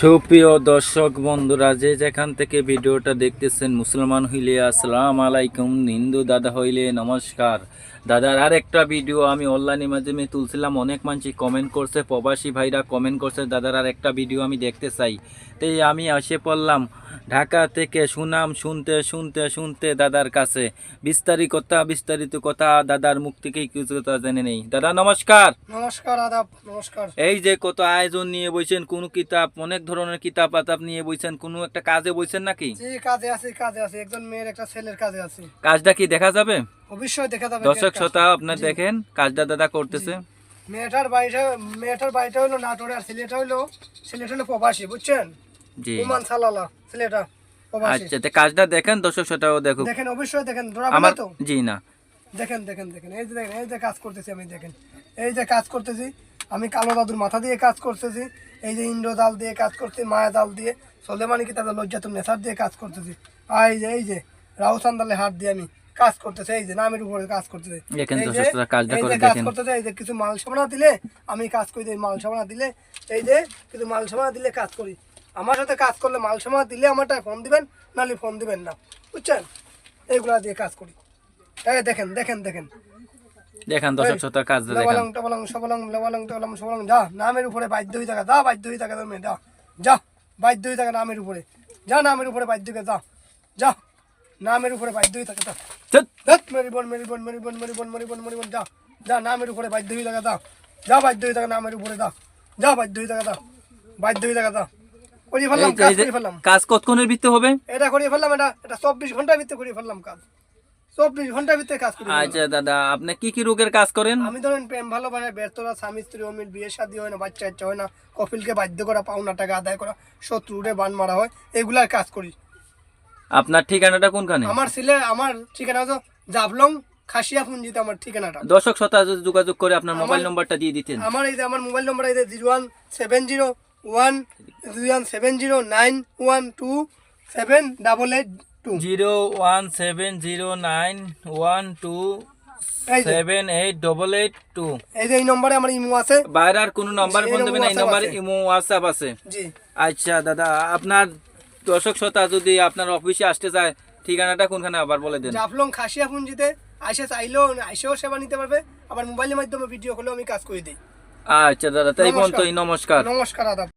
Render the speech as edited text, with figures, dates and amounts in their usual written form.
সুপ্রিয় দর্শক বন্ধুরা, যে যেখান থেকে ভিডিওটা দেখতেছেন, মুসলমান হইলে আসসালামু আলাইকুম, হিন্দু দাদা হইলে নমস্কার। দাদার আর একটা ভিডিও আমি অনলাইনের মাধ্যমে তুলছিলাম, অনেক মানুষ কমেন্ট করছে, প্রবাসী ভাইরা কমেন্ট করছে দাদার আর একটা ভিডিও আমি দেখতে চাই। তাই আমি এসে পড়লাম ঢাকা থেকে, সুনাম শুনতে শুনতে শুনতে দাদার কাছে বিস্তারিত কথা দাদার মুখ থেকেই কিছু কথা জেনে নেই। দাদা নমস্কার। নমস্কার, আদাব, নমস্কার। এই যে কত আয়োজন নিয়ে বইছেন, কোন কিতাব, অনেক ধরনের কিতাব আতাব নিয়ে বইছেন, কোন একটা কাজে বইছেন নাকি? জি, কাজে আছে একজন মেয়ের একটা ছেলের কাজে আছে। কাজটা কি দেখা যাবে? অবশ্যই দেখা যাবে। দর্শক শ্রোতা আপনার দেখেন কাজটা দাদা করতেছে। মেয়েটার বাড়িটা হলো নাটোরে, আর ছেলেটা হলো প্রবাসী, বুঝছেন? জি ওমান সালালা ছেলেটা প্রবাসী। আচ্ছা, তো কাজটা দেখেন, দর্শক শ্রোতাও দেখুক। দেখেন, অবশ্যই দেখেন, আমার তো জি না, দেখেন দেখেন দেখেন, এই যে দেখেন, এই যে কাজ করতেছি আমি, দেখেন এই যে কাজ করতেছি আমি, কালো দাদুর মাথা দিয়ে কাজ করতেছি, এই যে ইন্দ্র জাল দিয়ে কাজ করছি, মায়া জাল দিয়ে, সোলেমানি কিতাবে লজ্জাতুন নেসার দিয়ে কাজ করতেছি, আর এই যে রাউসান্দালে হাত দিয়ে আমি কাজ করতেছি, এই যে নামের উপরে কাজ করতেছি, দেখেন এই দর্শক যে শ্রোতা কাজটা করে কাজ দেখেন। করতেছে, এই যে কিছু মাল সামানা দিলে আমি কাজ করি, মাল সামানা দিলে, এই যে কিছু মাল সামানা দিলে কাজ করি। আমার সাথে কাজ করলে মাল সামানা দিলে আমারটা ফোন দিবেন, নাহলে ফোন দিবেন না, বুঝছেন? এইগুলা দিয়ে কাজ করি। এই দেখেন দেখেন দেখেন দেখেন দর্শক শ্রোতা কাজটা দেখেন। লবলং টবলং সবলং লবলং টবলং সবলং, যা নামের উপরে বাধ্য হয়ে থাকা, যা বাধ্য হয়ে থাকা তুমি, যা যা বাধ্য হয়ে থাকা নামের উপরে, যা নামের উপরে বাধ্য হয়ে যা যা নামের উপরে বাধ্য হয়ে থাকা, মেরি বোন যা যা নামের উপরে বাধ্য হয়ে থাকা, যা যা বাধ্য হয়ে থাকা নামের উপরে, যা যা বাধ্য হয়ে থাকা, যা বাধ্য হয়ে থাকা, যা করিয়ে ফেললাম, কাজ করে ফেললাম। কাজ কতক্ষণের ভিতরে হবে? এটা করিয়ে ফেললাম, এটা 24 ঘন্টার ভিতরে করিয়ে ফেললাম কাজ, 24 ঘন্টার ভিতরে কাজ করি। আচ্ছা দাদা, আপনি কি কি রোগের কাজ করেন? আমি ধরেন প্রেম ভালোবাসা ব্যর্থতা, স্বামী স্ত্রী অমিল, বিয়ে শাদী হয় না, বাচ্চা কাচ্চা হয় না, কপিলকে বাধ্য করা, পাওনা টাকা আদায় করা, শত্রুরে বান মারা হয়, এগুলার কাজ করি। আপনার ঠিকানাটা কোনখানে? আমার ঠিকানা হচ্ছে জাফলং খাসিয়া পুঞ্জিতে, আমার ঠিকানাটা। দর্শক শ্রোতা যদি যোগাযোগ করে আপনার মোবাইল নম্বরটা দিয়ে দিতেন। আমার মোবাইল নম্বর এই যে 01701709127882782। 01709127882। এই যে এই নম্বরে আমার ইমো আছে, বাইরে আর কোনো নাম্বার ফোন দেবেন, এই নম্বরে ইমো হোয়াটসঅ্যাপ আছে। জি। আচ্ছা দাদা, আপনার দর্শক শ্রোতা যদি আপনার অফিসে আসতে চায়, ঠিকানাটা কোনখানে আবার বলে দেন। জাফলং খাসিয়া পুঞ্জিতে আইসে চাইলেও আইসেও সেবা নিতে পারবে, আবার মোবাইলের মাধ্যমে ভিডিও কলেও আমি কাজ করে দিই। আচ্ছা দাদা, তাই পর্যন্তই, নমস্কার। নমস্কার, আদাব।